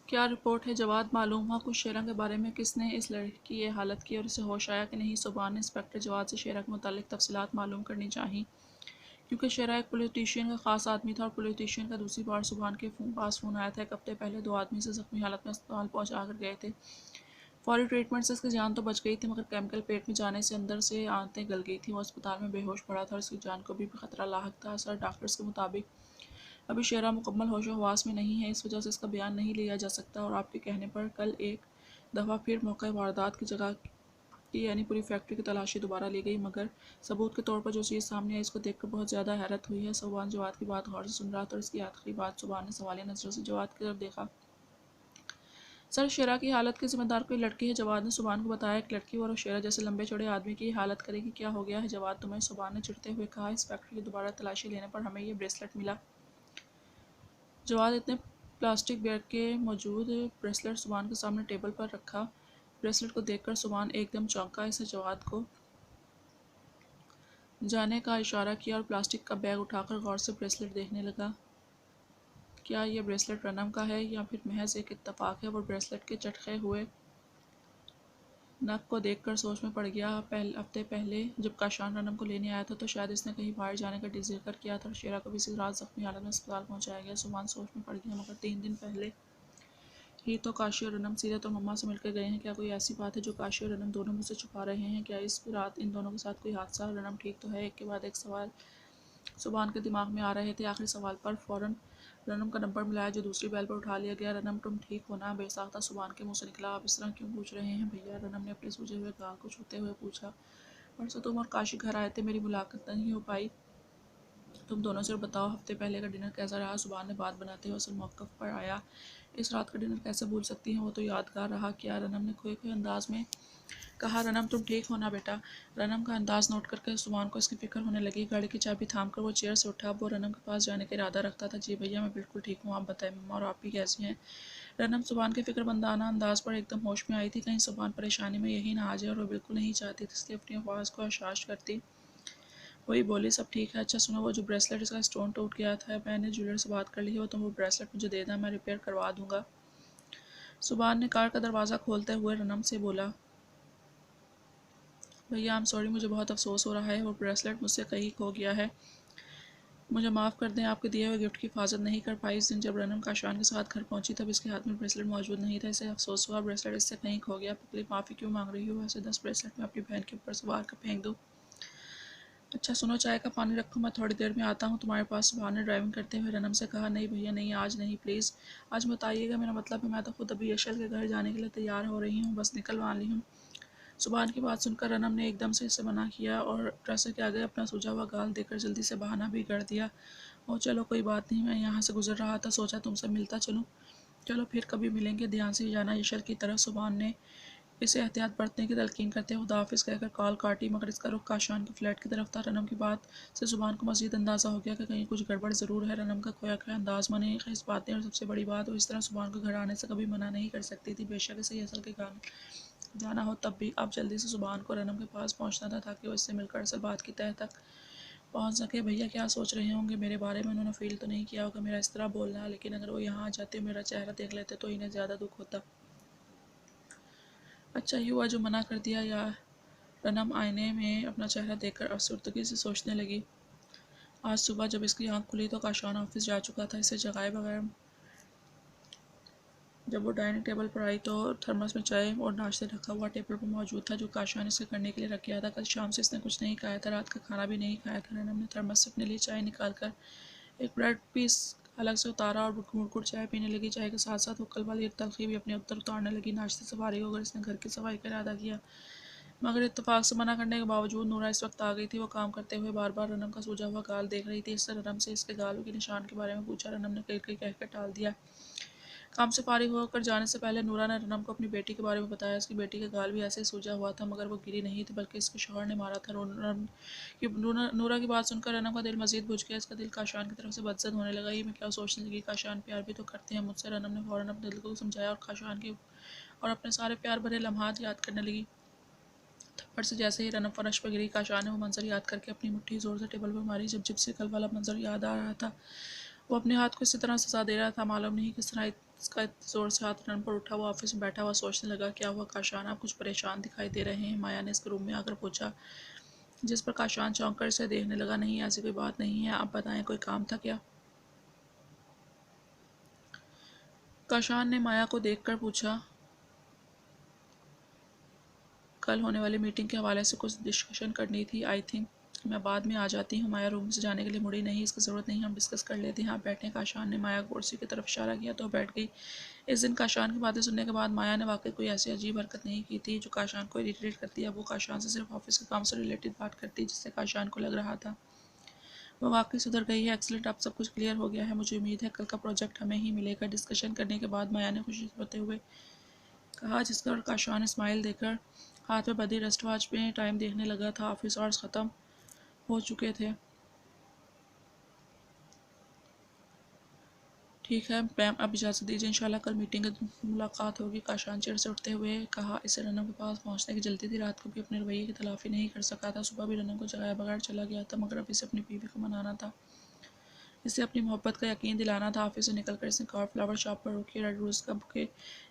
क्या रिपोर्ट है जवाद? मालूम हुआ कुछ शेरा के बारे में। किसने इस लड़की की ये हालत की और इसे होश आया कि नहीं? सुबहान ने इंस्पेक्टर जवाद से शेरा के मुतालिक तफसीलात मालूम करनी चाहिए, क्योंकि शेरा एक पॉलिटिशियन का ख़ास आदमी था और पॉलिटिशियन का दूसरी बार सुबहान के पास फ़ोन आया था। एक हफ्ते पहले दो आदमी से ज़ख्मी हालत में अस्पताल पहुँचा कर गए थे। फौरी ट्रीटमेंट से उसकी जान तो बच गई थी, मगर केमिकल पेट में जाने से अंदर से आंतें गल गई थी। वो अस्पताल में बेहोश पड़ा था और उसकी जान को भी खतरा लाहक था। सर डॉक्टर्स के मुताबिक अभी शेरा मुकम्मल होशो हवास में नहीं है, इस वजह से इसका बयान नहीं लिया जा सकता और आपके कहने पर कल एक दफ़ा फिर मौका वारदात की जगह की यानी पूरी फैक्ट्री की तलाशी दोबारा ली गई, मगर सबूत के तौर पर जो चीज़ सामने आई इसको देखकर बहुत ज़्यादा हैरत हुई है। सुबहान जवाद की बात गौर से सुन रहा था और इसकी आखिरी बात सुबहान ने सवालिया नजरों से जवाद की तरफ देखा। सर, शेरा की हालत के जिम्मेदार कोई लड़की है? जवाद ने सुबहान को बताया। एक लड़की और शेरा जैसे लंबे चौड़े आदमी की हालत करेगी? क्या हो गया है जवाद तुम्हें? सुबहान ने चिढ़ते हुए कहा। इस फैक्ट्री की दोबारा तलाशी लेने पर हमें ये ब्रेसलेट मिला। जवाद इतने प्लास्टिक बैग के मौजूद ब्रेसलेट सुबहान के सामने टेबल पर रखा। ब्रेसलेट को देखकर सुबहान एकदम चौंका। इसे जवाद को जाने का इशारा किया और प्लास्टिक का बैग उठाकर गौर से ब्रेसलेट देखने लगा। क्या यह ब्रेसलेट रनम का है या फिर महज एक इत्तफाक है? वो ब्रेसलेट के चटके हुए नग को देखकर सोच में पड़ गया। हफ्ते पहले जब काशान रनम को लेने आया था तो शायद इसने कहीं बाहर जाने का जिक्र किया था और शेरा को भी इसी रात जख्मी हालत में अस्पताल पहुंचाया गया। सुबहान सोच में पड़ गया, मगर 3 दिन पहले ही तो काशी और रनम सीरत और मम्मा से मिलकर गए हैं। क्या कोई ऐसी बात है जो काशी और रनम दोनों मुझसे छुपा रहे हैं? क्या इस रात इन दोनों के साथ कोई हादसा? रनम ठीक तो है? एक के बाद एक सवाल सुबहान के दिमाग में आ रहे थे। आखिरी सवाल पर फ़ौरन रनम का नंबर मिलाया जो दूसरी बैल पर उठा लिया गया। रनम, तुम ठीक हो ना? बेसाख्ता सुबहान के मुंह से निकला। आप इस तरह क्यों पूछ रहे हैं भैया? रनम ने अपने सूजे हुए गाल को छूते हुए पूछा। परसों तुम और काशी घर आए थे, मेरी मुलाकात नहीं हो पाई। तुम दोनों से बताओ हफ्ते पहले का डिनर कैसा रहा? सुबहान ने बात बनाते हुए असल मौक़िफ़ पर आया। इस रात का डिनर कैसे भूल सकती हैं? वो तो यादगार रहा। क्या? रनम ने खोए खोए अंदाज में कहा। रनम, तुम ठीक हो ना बेटा? रनम का अंदाज नोट करके सुबहान को इसकी फिक्र होने लगी। गाड़ी की चाबी थाम कर वो चेयर से उठा। वो रनम के पास जाने का इरादा रखता था। जी भैया, मैं बिल्कुल ठीक हूँ। आप बताएं मम्मा, और आप भी कैसी हैं? रनम सुबहान के फिक्रमंदाना अंदाज पर एकदम होश में आई थी। कहीं सुबहान परेशानी में यही ना आ जाए और वो बिल्कुल नहीं चाहती थी इसलिए अपनी आवाज़ को हशाश करती वही बोली। सब ठीक है। अच्छा सुनो, वो जो ब्रेसलेट इसका स्टोन टूट गया था, मैंने ज्वेलर से बात कर ली है, वो तुम वो ब्रेसलेट मुझे दे देना, मैं रिपेयर करवा दूंगा। सुबहान ने कार का दरवाज़ा खोलते हुए रनम से बोला। भैया, आई एम सॉरी, मुझे बहुत अफसोस हो रहा है, वो ब्रेसलेट मुझसे कहीं खो गया है। मुझे माफ़ कर दें, आपके दिए हुए गिफ्ट की हिफाजत नहीं कर पाई। इस दिन जब रनम काशान के साथ घर पहुंची तब इसके हाथ में ब्रेसलेट मौजूद नहीं था। इसे अफसोस हुआ ब्रेसलेट इससे कहीं खो गया। पगली, माफ़ी क्यों मांग रही हो? ऐसे 10 ब्रेसलेट मैं अपनी बहन के ऊपर सवार कर फेंक दूँ? अच्छा सुनो, चाय का पानी रखो, मैं थोड़ी देर में आता हूँ तुम्हारे पास। सुबहान ने ड्राइविंग करते हुए रनम से कहा। नहीं भैया नहीं, आज नहीं, प्लीज़ आज मत आइएगा। मेरा मतलब है मैं तो खुद अभी यशल के घर जाने के लिए तैयार हो रही हूँ, बस निकल वाली हूँ। सुबहान की बात सुनकर रनम ने एकदम से इसे मना किया और ड्रेसर के आगे अपना सूझा हुआ गाल देकर जल्दी से बहाना भी कर दिया। ओ चलो कोई बात नहीं, मैं यहाँ से गुजर रहा था, सोचा तुमसे मिलता चलूँ। चलो फिर कभी मिलेंगे, ध्यान से ही जाना। यशल की तरफ सुबहान ने इसे एहतियात बरतने की तलकीन करते हुए खुदाफिज कहकर कॉल काटी, मगर इसका रुख काशान के फ्लैट की तरफ था। रनम की बात से जुबान को मजीद अंदाज़ा हो गया कि कहीं कुछ गड़बड़ ज़रूर है। रनम का खोया खोया अंदाज माने इस बातें और सबसे बड़ी बात, वो इस तरह जुबान को घर आने से कभी मना नहीं कर सकती थी। बेशक इसे असल के गान जाना हो तब भी अब जल्दी से जुबान को रनम के पास पहुंचना था ताकि वो इससे मिलकर असल बात की तह तक पहुंच सके। भैया क्या सोच रहे होंगे मेरे बारे में? उन्होंने फील तो नहीं किया होगा मेरा इस तरह बोलना, लेकिन अगर वो यहाँ आ जाते मेरा चेहरा देख लेते तो इन्हें ज़्यादा दुख होता। अच्छा ही हुआ जो मना कर दिया। या रनम आईने में अपना चेहरा देखकर अफसरदगी से सोचने लगी। आज सुबह जब इसकी आंख खुली तो काशान ऑफिस जा चुका था। इसे जगाए बगैर जब वो डाइनिंग टेबल पर आई तो थर्मस में चाय और नाश्ता रखा हुआ टेबल पर मौजूद था जो काशान इसके करने के लिए रख गया था। कल शाम से इसने कुछ नहीं खाया था, रात का खाना भी नहीं खाया था। रनम ने थर्मस से अपने लिए चाय निकाल कर एक ब्रेड पीस अलग से उतारा और घूट घूट चाय पीने लगी। चाय के साथ साथ वो कल वाली तलखी भी अपने ऊपर उतारने लगी। नाश्ते से फारिग होकर इसने घर की सफाई का इरादा किया, मगर इत्तेफाक से मना करने के बावजूद नूरा इस वक्त आ गई थी। वो काम करते हुए बार बार रनम का सूजा हुआ गाल देख रही थी। इससे रनम से इसके गालों के निशान के बारे में पूछा। रनम ने कई कई कहकर टाल दिया। काम से फारिग होकर जाने से पहले नूरा ने रनम को अपनी बेटी के बारे में बताया। इसकी बेटी का गाल भी ऐसे ही सूजा हुआ था, मगर वो गिरी नहीं थी बल्कि इसके शौहर ने मारा था। नूरा की बात सुनकर रनम का दिल मजीद बुझ गया। इसका दिल काशान की तरफ से बदजद होने लगा। ये मैं क्या सोचने लगी, काशान प्यार भी तो करते हैं मुझसे। रनम ने फ़ौरन अपने दिल को समझाया और काशान के और अपने सारे प्यार भरे लम्हात याद करने लगी। थप्पड़ से जैसे ही रनम फर्श पर गिरी, काशान ने वो मंजर याद करके अपनी मुट्ठी जोर से टेबल पर मारी। जब से कल वाला मंजर याद आ रहा था, वो अपने हाथ को इसी तरह सजा दे रहा था, मालूम नहीं किस तरह इसका ज़ोर से हाथ रन पर उठा। वो ऑफिस में बैठा हुआ सोचने लगा, क्या हुआ काशान, आप कुछ परेशान दिखाई दे रहे हैं। माया ने इसके रूम में आकर पूछा, जिस पर काशान चौंक कर इसे देखने लगा। नहीं, ऐसी कोई बात नहीं है, आप बताएं, कोई काम था क्या? काशान ने माया को देखकर पूछा, कल होने वाली मीटिंग के हवाले से कुछ डिस्कशन करनी थी। आई थिंक मैं बाद में आ जाती हूँ। माया रूम से जाने के लिए मुड़ी। नहीं, इसकी ज़रूरत नहीं, हम डिस्कस कर लेते हैं, आप बैठें। काशान ने माया कुर्सी की तरफ इशारा किया तो बैठ गई। इस दिन काशान की बातें सुनने के बाद माया ने वाकई कोई ऐसी अजीब हरकत नहीं की थी जो काशान को इरिटेट करती है। वो काशान से सिर्फ ऑफिस के काम से रिलेटेड बात करती, जिससे काशान को लग रहा था वह वाकई सुधर गई है। एक्सीलेंट, अब सब कुछ क्लियर हो गया है। मुझे उम्मीद है कल का प्रोजेक्ट हमें ही मिलेगा। डिस्कशन करने के बाद माया ने खुशी होते हुए कहा, जिसका और काशान स्माइल देकर हाथ में बंधी रेस्ट वॉच में टाइम देखने लगा था। ऑफिस आवर्स ख़त्म हो चुके थे। ठीक है मैम, अब इजाज़त दीजिए, इंशाल्लाह कल मीटिंग में मुलाकात होगी। काशान चेयर से उठते हुए कहा, इसे रनम के पास पहुंचने की जल्दी थी। रात को भी अपने रवैये की तलाफी नहीं कर सका था। सुबह भी रनम को जगाए बगैर चला गया था, मगर अब इसे अपनी बीवी को मनाना था, इसे अपनी मोहब्बत का यकीन दिलाना था। ऑफिस से निकलकर इसने कार फ्लावर शॉप पर रुकी, रेड रोज़ का बुके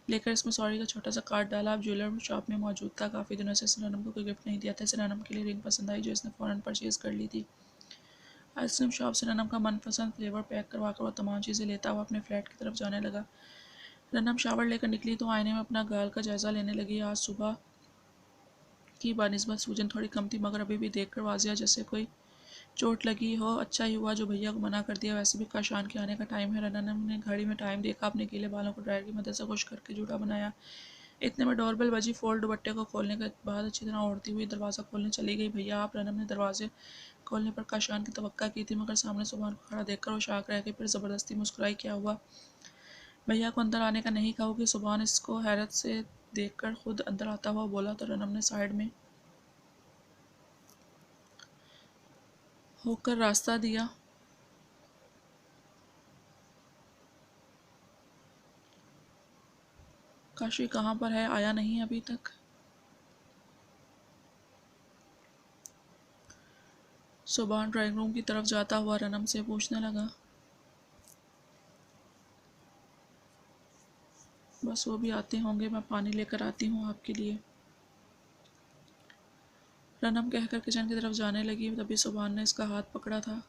लेकर इसमें सॉरी का छोटा सा कार्ड डाला। अब ज्वेलर शॉप में मौजूद था। काफ़ी दिनों से इसने रनम को कोई गिफ्ट नहीं दिया था। इसे रनम के लिए रिंग पसंद आई, जो इसने फ़ौरन परचेज़ कर ली थी। आइसक्रीम शॉप से रनम का मनपसंद फ्लेवर पैक करवाकर वह तमाम चीज़ें लेता हुआ अपने फ्लैट की तरफ जाने लगा। रनम शावर लेकर निकली तो आईने में अपना गाल का जायज़ा लेने लगी। आज सुबह की बानिस्बत सूजन थोड़ी कम थी, मगर अभी भी देखकर वाजिया जैसे कोई चोट लगी हो। अच्छा ही हुआ जो भैया को मना कर दिया, वैसे भी काशान के आने का टाइम है। रनम ने घड़ी में टाइम देखा, अपने गीले बालों को ड्रायर की मदद से खुश करके जूड़ा बनाया। इतने में डोरबेल बजी। फोल्ड दुपट्टे को खोलने के बाद अच्छी तरह ओढ़ती हुई दरवाज़ा खोलने चली गई। भैया आप? रनम ने दरवाजे खोलने पर काशान की तवक्का की थी, मगर सामने सुबहान को खड़ा देखकर वो शाक रह गई। फिर ज़बरदस्ती मुस्कुराई। क्या हुआ? भैया को अंदर आने का नहीं कहोगे? सुबहान इसको हैरत से देखकर खुद अंदर आता हुआ बोला तो रनम ने साइड में होकर रास्ता दिया। काशी कहाँ पर है, आया नहीं अभी तक? सुबहान ड्राइंग रूम की तरफ जाता हुआ रनम से पूछने लगा। बस वो भी आते होंगे, मैं पानी लेकर आती हूँ आपके लिए। रनम कहकर किचन की तरफ जाने लगी, तभी सुबहान ने इसका हाथ पकड़ा था।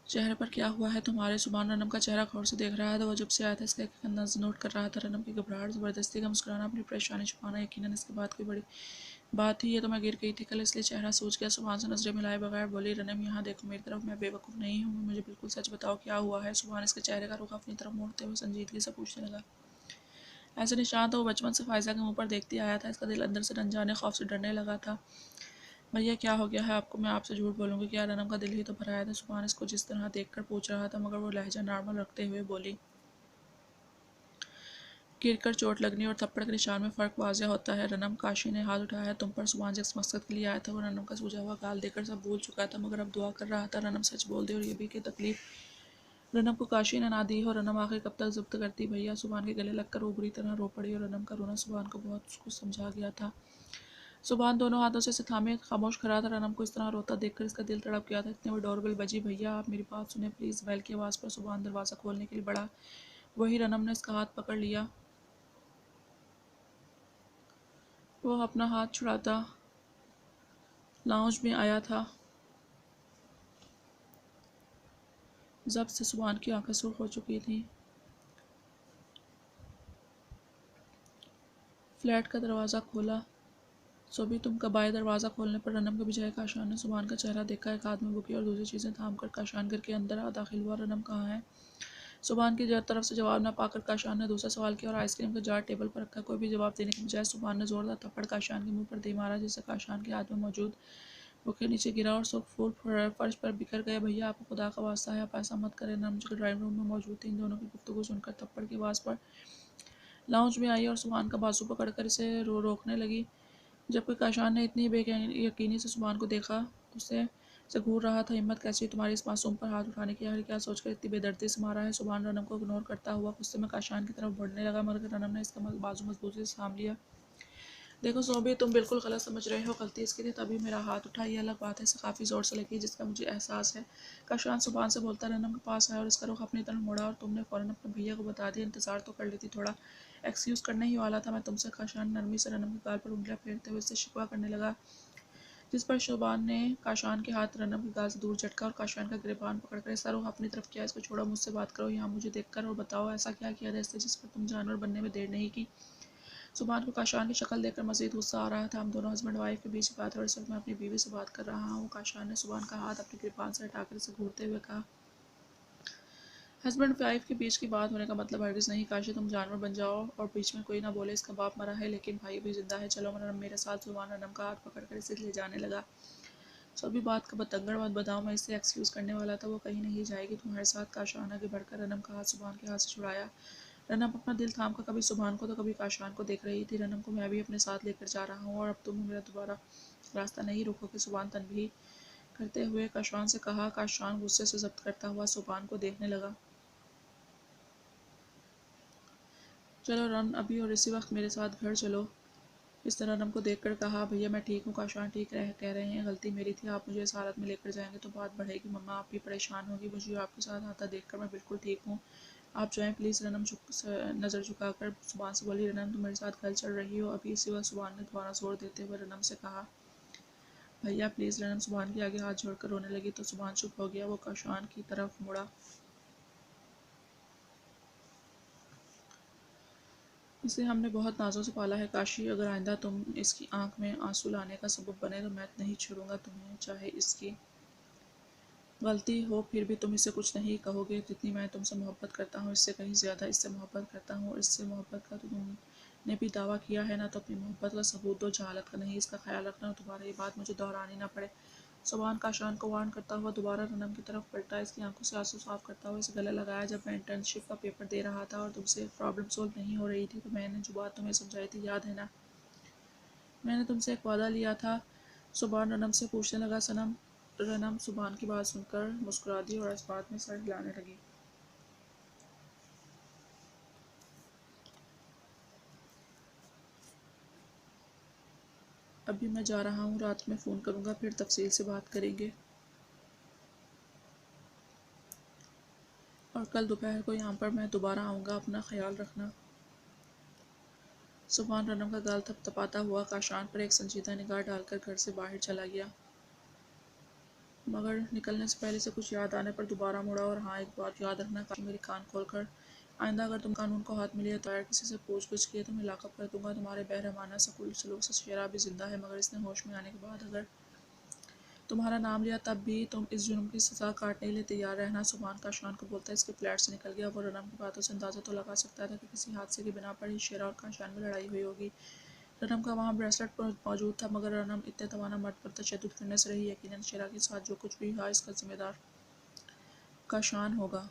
चेहरे पर क्या हुआ है तुम्हारे? सुबहान रनम का चेहरा गौर से देख रहा था। वह जब से आया था इसका एक अंदाज नोट कर रहा था। रनम की घबराहट, ज़बरदस्ती का मुस्कुराना, अपनी परेशानी छुपाना, यकीनन इसके बाद कोई बड़ी बात थी। ये तो मैं गिर गई थी कल, इसलिए चेहरा सूझ गया। सुबहान से नजरें मिलाए बगैर बोली, रनम यहाँ देखो मेरी तरफ, मैं बेवकूफ़ नहीं हूँ, मुझे बिल्कुल सच बताओ क्या हुआ है। सुबहान इसके चेहरे का रुख अपनी तरफ मोड़ते हुए संजीदगी से पूछने लगा। ऐसे निशान तो वो बचपन से फायजा के मुंह पर देखती आया था। इसका दिल अंदर से अनजाने खौफ से डरने लगा था। भैया क्या हो गया है आपको? मैं आपसे झूठ बोलूँगी क्या? रनम का दिल ही तो भर आया था। सुबहान इसको जिस तरह देखकर पूछ रहा था, मगर वो लहजा नॉर्मल रखते हुए बोली, गिरकर चोट लगने और थप्पड़ के निशान में फ़र्क वाज़ेह होता है। रनम, काशी ने हाथ उठाया तुम पर। सुबहान जिस मकसद के लिए आया था वो रनम का सूझा हुआ गाल देकर सब भूल चुका था, मगर अब दुआ कर रहा था रनम सच बोल दे, और ये भी कि तकलीफ रनम को काशी ने ना दी हो। रनम आखिर कब तक ज़ब्त करती भैया? सुबहान के गले लगकर वो बुरी तरह रो पड़ी, और रनम का रोना सुबहान को बहुत कुछ समझा गया था। सुबहान दोनों हाथों से इसे थामे खामोश खड़ा था। रनम को इस तरह रोता देखकर इसका दिल तड़प गया था। इतने में डोरबेल बजी। भैया आप मेरी बात सुने प्लीज़। बैल की आवाज़ पर सुबहान दरवाज़ा खोलने के लिए बढ़ा। वही रनम ने इसका हाथ पकड़ लिया। वो अपना हाथ छुड़ाता लाउंज में आया था। जब से सुबहान की आंखें सुर्ख हो चुकी थीं। फ्लैट का दरवाज़ा खोला। सो भी तुम कब आए? दरवाज़ा खोलने पर रनम के बजाय काशान ने सुबहान का चेहरा देखा। एक हाथ में बुकी और दूसरी चीज़ें थाम कर काशान घर के अंदर आ दाखिल हुआ। रनम कहाँ है? सुबहान की तरफ से जवाब न पाकर काशान ने दूसरा सवाल किया और आइसक्रीम का जार टेबल पर रखा। कोई भी जवाब देने के बजाय सुबहान ने जोरदार थप्पड़ काशान के मुंह पर दे मारा, जिससे काशान के हाथ में मौजूद बुके नीचे गिरा और सब फूल फर्श पर बिखर गए। भैया आपको खुदा का वास्ता है, आप ऐसा मत करें। रनम जो ड्राइंग रूम में मौजूद थी इन दोनों की गुफ्तगू सुनकर थप्पड़ की आवाज़ पर लाउंज में आई और सुबहान का बाजू पकड़कर इसे रोकने लगी। जबकि काशान ने इतनी बेयकीनी से सुबहान को देखा, उसे से घूर रहा था। हिम्मत कैसी तुम्हारी इस मासूम पर हाथ उठाने की? आखिर क्या सोचकर इतनी बेदर्दी से मारा है? सुबहान रनम को इग्नोर करता हुआ गुस्से में काशान की तरफ बढ़ने लगा, मगर रनम ने इसका बाजू मजबूती से थाम लिया। देखो सोबी, तुम बिल्कुल गलत समझ रहे हो, गलती इसकी थी तभी मेरा हाथ उठा, ये अलग बात है, इसे काफ़ी ज़ोर से लगी जिसका मुझे एहसास है। काशान सुबहान से बोलता रनम के पास आया और इसका रुख अपनी तरफ मुड़ा और तुमने फ़ौरन अपने भैया को बता दिया। इंतज़ार तो कर लेती थोड़ा, एक्सक्यूज़ करने ही वाला था मैं तुमसे। काशान नरमी से रनम के गाल पर उंगलियां फेरते हुए इससे शिकवा करने लगा, जिस पर शुबान ने काशान के हाथ रनम के गाल से दूर झटका और काशान का गिरबान पकड़कर इसका रुख अपनी तरफ किया। इसको छोड़ो, मुझसे बात करो यहाँ मुझे देखकर और बताओ ऐसा क्या किया था इससे जिस पर तुम जानवर बनने में देर नहीं की। सुबहान को काशान की शक्ल देखकर मजीद गुस्सा आ रहा था। हम दोनों हस्बैंड वाइफ के बीच की बात है और इस वक्त मैं अपनी बीवी से बात कर रहा हूँ। काशान ने सुबहान का हाथ अपनी गिरबान से हटाकर इसे घूरते हुए कहा, हस्बैंड वाइफ के बीच की बात होने का मतलब हरगिज़ नहीं काशी तुम जानवर बन जाओ और बीच में कोई ना बोले इसका बाप मरा है लेकिन भाई भी जिंदा है। चलो मेरे साथ। सुबहान रनम का हाथ पकड़कर इसे ले जाने लगा। सभी बात का बतंगड़ मत बताओ, मैं इसे एक्सक्यूज़ करने वाला था, वो कहीं नहीं जाएगी तुम्हारे साथ। काशान आगे बढ़कर रनम का हाथ सुबहान के हाथ से छुड़ाया। रनम अपना दिल थाम कर कभी सुबहान को तो कभी काशान को देख रही थी। रनम को मैं भी अपने साथ लेकर जा रहा हूँ और अब तुम मेरा दोबारा रास्ता नहीं रोकोगे। सुबहान तनबीह करते हुए काशान से कहा। काशान गुस्से से जब्त करता हुआ सुबहान को देखने लगा। चलो रन, अभी और इसी वक्त मेरे साथ घर चलो। इस तरह रनम को देखकर कहा, भैया मैं ठीक हूँ। काशान ठीक कह रहे हैं, गलती मेरी थी, आप मुझे इस हालत में लेकर जाएंगे तो बात बढ़ेगी। मम्मा आप भी परेशान होगी, मुझे आपके साथ आता देखकर मैं बिल्कुल ठीक हूँ, आप जाएं प्लीज़। रनम नज़र झुकाकर सुबहान से बोली, रनम तुम मेरे साथ घर चल रही हो अभी। इसी वक्त सुबहान ने दोबारा जोर देते हुए रनम से कहा, भैया प्लीज़। रनम सुबहान के आगे हाथ जोड़कर रोने लगी तो सुबहान चुप हो गया। वो काशान की तरफ मुड़ा। इसे हमने बहुत नाजों से पाला है काशी, अगर आइंदा तुम इसकी आंख में आंसू लाने का सबब बने तो मैं नहीं छोड़ूंगा तुम्हें, चाहे इसकी गलती हो फिर भी तुम इसे कुछ नहीं कहोगे। जितनी मैं तुमसे मोहब्बत करता हूँ इससे कहीं ज़्यादा इससे मोहब्बत करता हूँ। इससे मोहब्बत का तो तुमने भी दावा किया है ना, तो अपनी मोहब्बत का सबूत दो, जहालत का नहीं। इसका ख्याल रखना दोबारा ये बात मुझे दोहरानी ना पड़े। सुबहान काशान को वार्न करता हुआ दोबारा रनम की तरफ पलटा, इसकी आंखों से आंसू साफ करता हुआ इसे गले लगाया। जब मैं इंटर्नशिप का पेपर दे रहा था और तुमसे प्रॉब्लम सोल्व नहीं हो रही थी तो मैंने जो बात तुम्हें समझाई थी याद है ना, मैंने तुमसे एक वादा लिया था। सुबहान रनम से पूछने लगा। सनम रनम सुबहान की बात सुनकर मुस्कुरा दी और इस बात में सर हिलाने लगी। अभी मैं जा रहा हूँ, रात में फ़ोन करूँगा फिर तफसील से बात करेंगे और कल दोपहर को यहाँ पर मैं दोबारा आऊँगा, अपना ख्याल रखना। सुबहान रनम का गाल थपथपाता हुआ काशान पर एक संजीदा निगाह डालकर घर से बाहर चला गया, मगर निकलने से पहले से कुछ याद आने पर दोबारा मुड़ा और हाँ एक बात याद रखना काशी, मेरी कान खोल कर, आइंदा अगर तुम कानून को हाथ में लिए तो यार किसी से पूछ गुछ किए तो मैं लाकअप कर दूंगा। तुम्हारे बेरहमाना सलूक से शेरा भी जिंदा है, मगर इसने होश में आने के बाद अगर तुम्हारा नाम लिया तब भी तुम इस जुर्म की सज़ा काटने के लिए तैयार रहना। सुबहान काशान को बोलता है इसके फ्लैट से निकल गया। वो रनम की बातों से अंदाज़ा तो लगा सकता था कि किसी हादसे की बिना पर ही शेरा और काशान में लड़ाई हुई होगी। रनम का वहाँ ब्रेसलेट मौजूद था, मगर रनम इतने तवाना मर्द पर तशद्दुद करने से रही। यकीनन शेरा के साथ जो कुछ भी हुआ इसका जिम्मेदार काशान होगा।